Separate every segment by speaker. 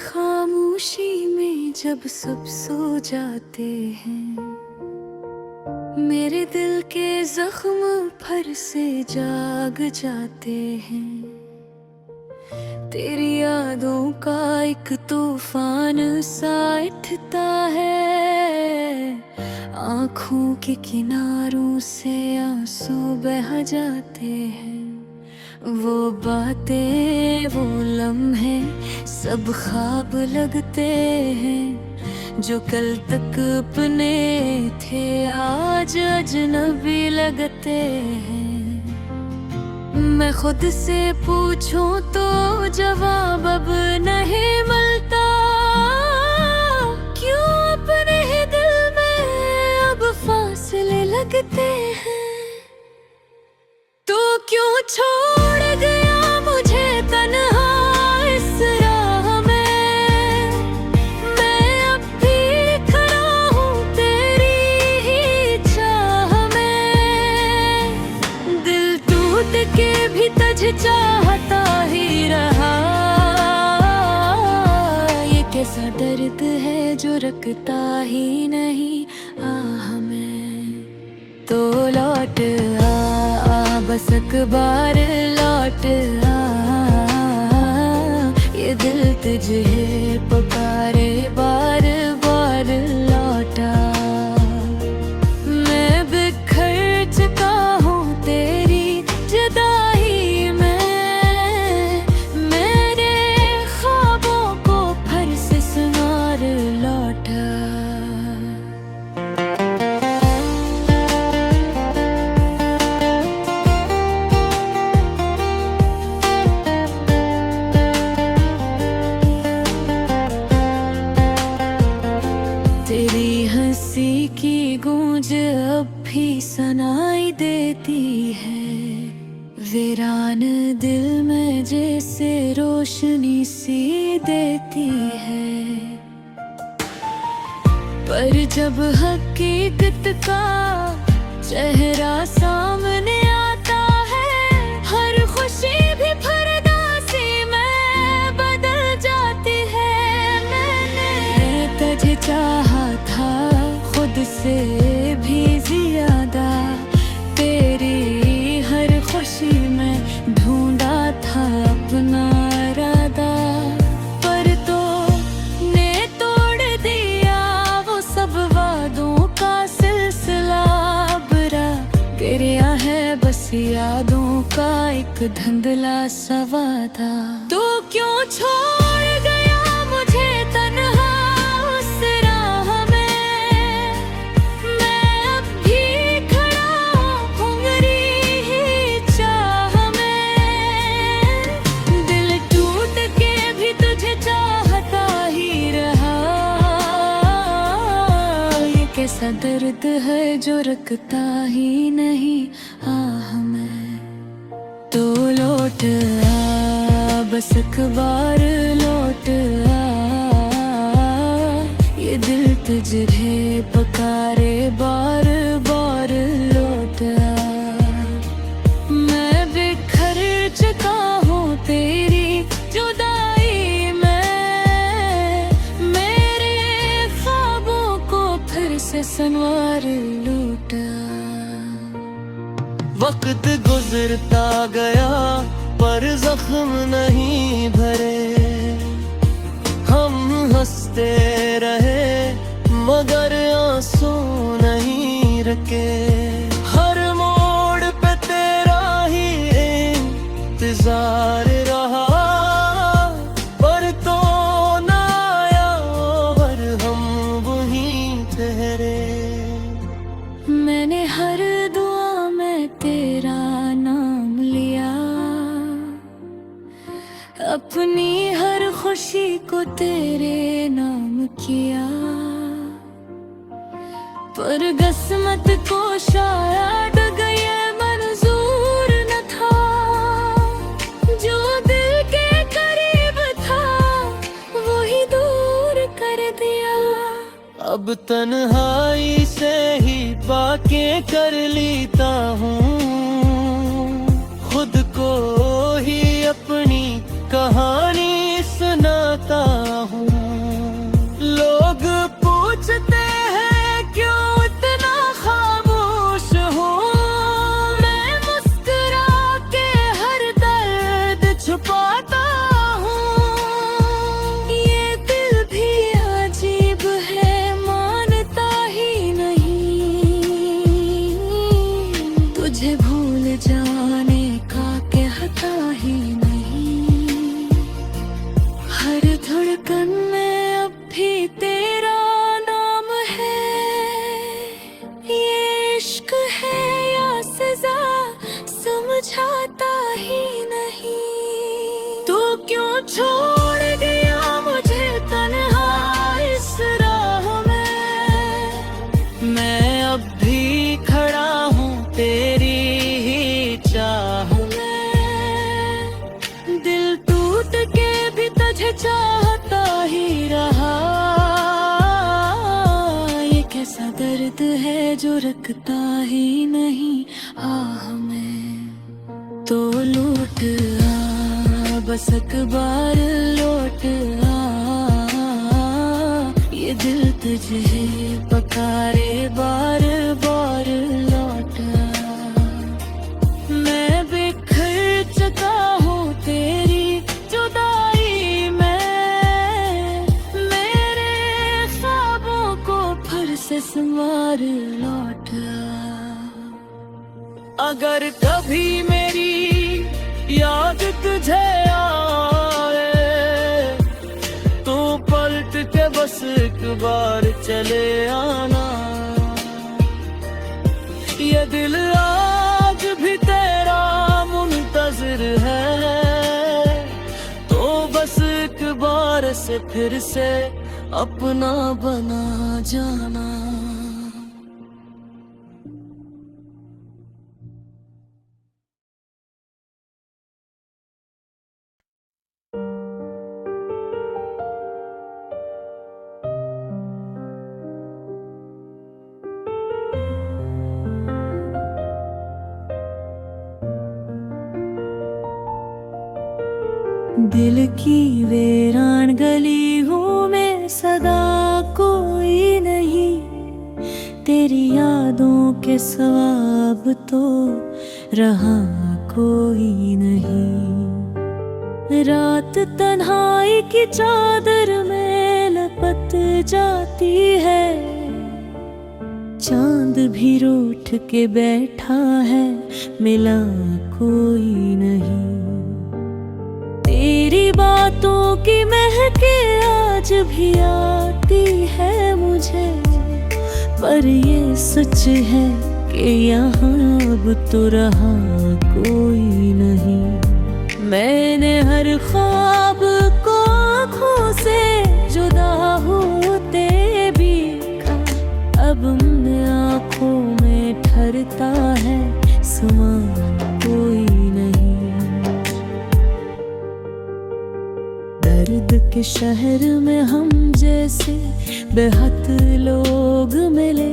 Speaker 1: खामोशी में जब सब सो जाते हैं, मेरे दिल के जख्म फिर से जाग जाते हैं। तेरी यादों का एक तूफान सा उठता है, आँखों के किनारों से आंसू बह जाते हैं। वो बातें, वो लम्हे सब ख्वाब लगते हैं, जो कल तक अपने थे आज अजनबी लगते हैं। मैं खुद से पूछूं तो जवाब अब नहीं मिलता, क्यों अपने ही दिल में अब फासले लगते हैं। तो क्यों छोड़ गया मुझे तन्हा इस राह में, मैं अब भी खड़ा हूँ तेरी ही चाह में। दिल टूट के भी तुझे चाहता ही रहा, ये कैसा दर्द है जो रखता ही नहीं आह में। तो लौट बस एक बार लौट आ, ये दिल तुझे पुकारे बार बार लौट आ। मैं बिखर चुका हूँ तेरी जुदाई में, मेरे ख्वाबों को फिर से संवार लौट आ। तेरी हंसी की गूंज अब भी सुनाई देती है, वीरान दिल में जैसे रोशनी सी देती है। पर जब हकीकत का चेहरा सामने आता है, हर खुशी भी फरदासी में बदल जाती है। मैंने तुझे चाहा था खुद से भी ज्यादा, तेरी हर खुशी में ढूंढा था अपना इरादा। पर तो ने तोड़ दिया वो सब वादों का सिलसिला, बुरा गिरा है बस यादों का एक धुंधला सा वादा। तो क्यों छोड़ गया मुझे तन्हा उस राह में, मैं अब भी खड़ा हूँ मेरी ही चाह में। दिल टूट के भी तुझे चाहता ही रहा, ये कैसा दर्द है जो रखता ही नहीं आह में। तो लौट आ बस एक बार लौट आ, ये दिल तुझे पुकारे बार बार लौट आ। मैं बिखर चुका हूँ तेरी जुदाई में, मेरे ख्वाबों को फिर से संवार लौट आ।
Speaker 2: वक्त गुजरता गया पर जख्म नहीं भरे, हम हंसते रहे मगर आंसू नहीं रुके। हर मोड़ पे तेरा ही इंतजार रहा, पर तो ना आया और हम वहीं ठहरे।
Speaker 1: मैंने हर दुआ में तेरा नाम लिया, अपनी हर खुशी को तेरे नाम किया। पर किस्मत को शायद ये मंजूर न था, जो दिल के करीब था वही दूर कर दिया।
Speaker 2: अब तन्हाई से ही बातें कर लेता हूँ, खुद को ही अपनी कहानी सुनाता हूँ।
Speaker 1: दर्द है जो रखता ही नहीं आह में। तो लौट आ बस एक बार लौट आ, ये दिल तुझे पकारे बार बार लौट आ। मैं बिखर चुका हूँ तेरी जुदाई में, मेरे ख्वाबों को फिर से संवार लौट आ। अगर कभी मेरी याद तुझे आए तो पलट के बस एक बार चले आना। ये दिल आज भी तेरा मुंतज़िर है, तो बस एक बार से फिर से अपना बना जाना। दिल की वीरान गली हूँ मैं, सदा कोई नहीं, तेरी यादों के सिवा अब तो रहा कोई नहीं। रात तन्हाई की चादर में लपट जाती है, चांद भी रूठ के बैठा है, मिला कोई नहीं। तेरी बातों की महके आज भी आती है मुझे, पर ये सच है कि यहाँ अब तो रहा कोई नहीं। मैंने हर ख्वाब को आँखों से जुदा होते भी देखा, अब मेरी आँखों में ठहरता है समा कोई नहीं। दर्द के शहर में हम जैसे बेहद लोग मिले,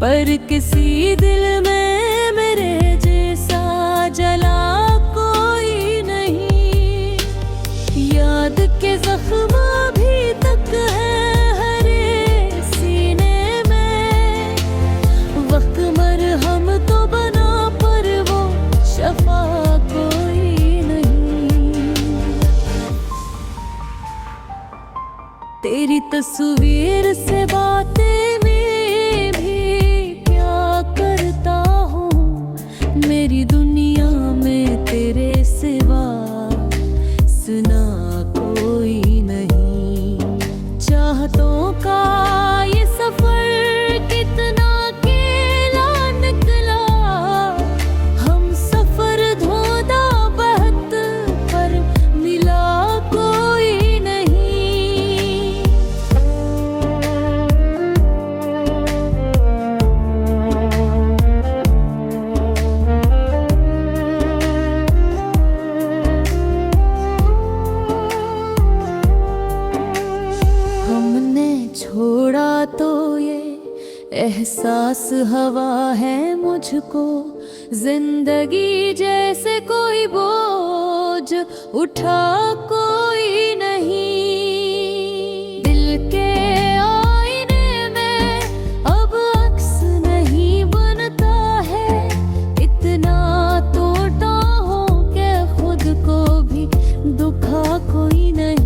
Speaker 1: पर किसी दिल में मेरे जैसा जला कोई नहीं। याद के जख्म अभी तक है हरे सीने में, वक्त मरहम तो बना पर वो शफा कोई नहीं। तेरी तस्वीर से बातें में भी क्या करता हूँ, मेरी दुनिया में तेरे सिवा सुना कोई नहीं। चाहतों का ये सफर कितना अकेला निकला, हम सफर धोदा बहत पर मिला कोई नहीं। छोड़ा तो ये एहसास हवा है मुझको, जिंदगी जैसे कोई बोझ उठा कोई नहीं। दिल के आईने में अब अक्स नहीं बनता है, इतना टूटा हूँ कि खुद को भी दुखा कोई नहीं।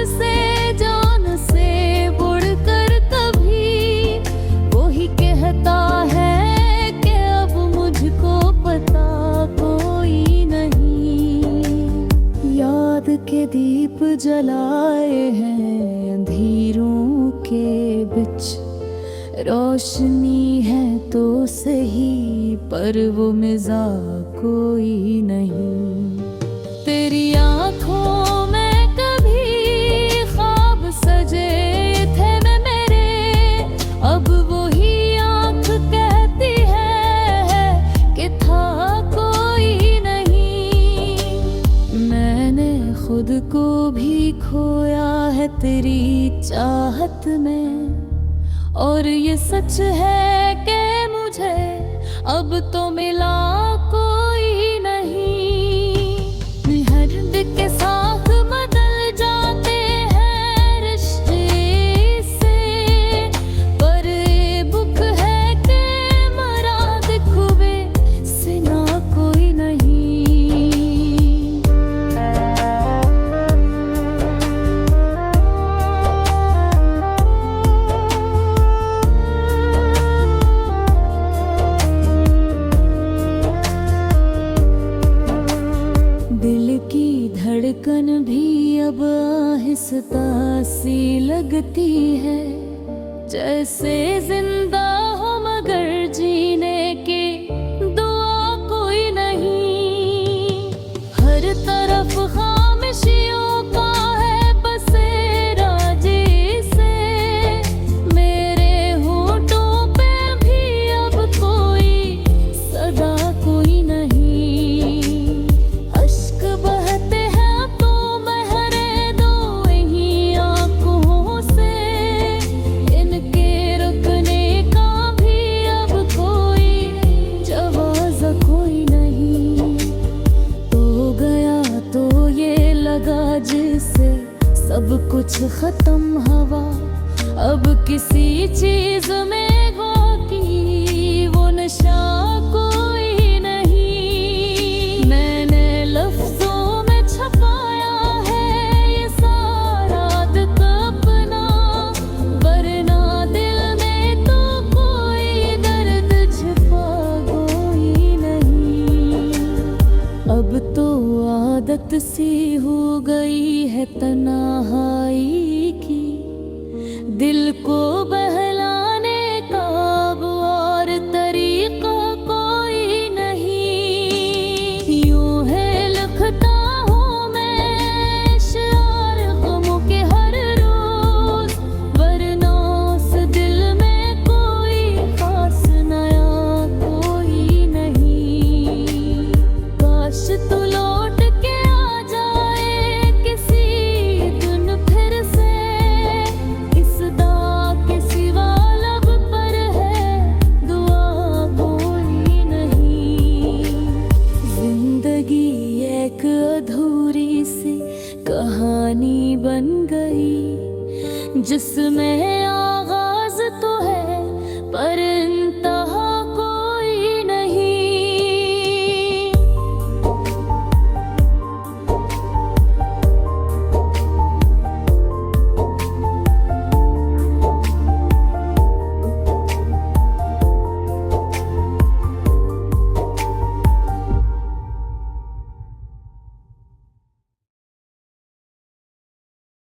Speaker 1: से जान से बढ़कर कभी वही कहता है कि अब मुझको पता कोई नहीं। याद के दीप जलाए हैं अंधेरों के बिच, रोशनी है तो सही पर वो मिज़ा कोई नहीं। तेरी आँखों में सजे थे मैं मेरे, अब वही आँख कहती है कि था कोई नहीं। मैंने खुद को भी खोया है तेरी चाहत में। और ये सच है कि मुझे अब तो मिला कोई नहीं। हर्द के साथ बदल जाते हैं रिश्ते से, पर ये बुक है कि मराद खुबे से ना कोई नहीं। दिल की धड़कन भी अब आहिस्ता सी लगती है, जैसे जिंदा हो मगर जीने की दुआ कोई नहीं। हर तरफ खामोशियों का है बसेरा जैसे, मेरे होठों पे भी अब कोई सदा कोई नहीं। अश्क बहते हैं तो बहरे दो यहीं आंखों से, इनके रुकने का भी अब कोई जवाज़ कोई नहीं। तो गया तो ये लगा जिसे सब कुछ खत्म हवा, अब किसी चीज में होती वो नशा कोई नहीं। मैंने लफ्जों में छपाया है ये सारा दुख अपना, वरना दिल में तो कोई दर्द छिपा कोई नहीं। अब तो आदत सी हो गई है तन्हाई की, दिल को बहलाने का अब और तरीका कोई नहीं। यूं है लिखता हूँ मैं शार गमों के हर रोज, वरना उस दिल में कोई खास नया कोई नहीं। काश तू लौट के आ जाए किसी दिन फिर से, इस दाग के सिवा लब पर है दुआ कोई नहीं। जिंदगी एक अधूरी सी कहानी बन गई, जिसमें आगाज तो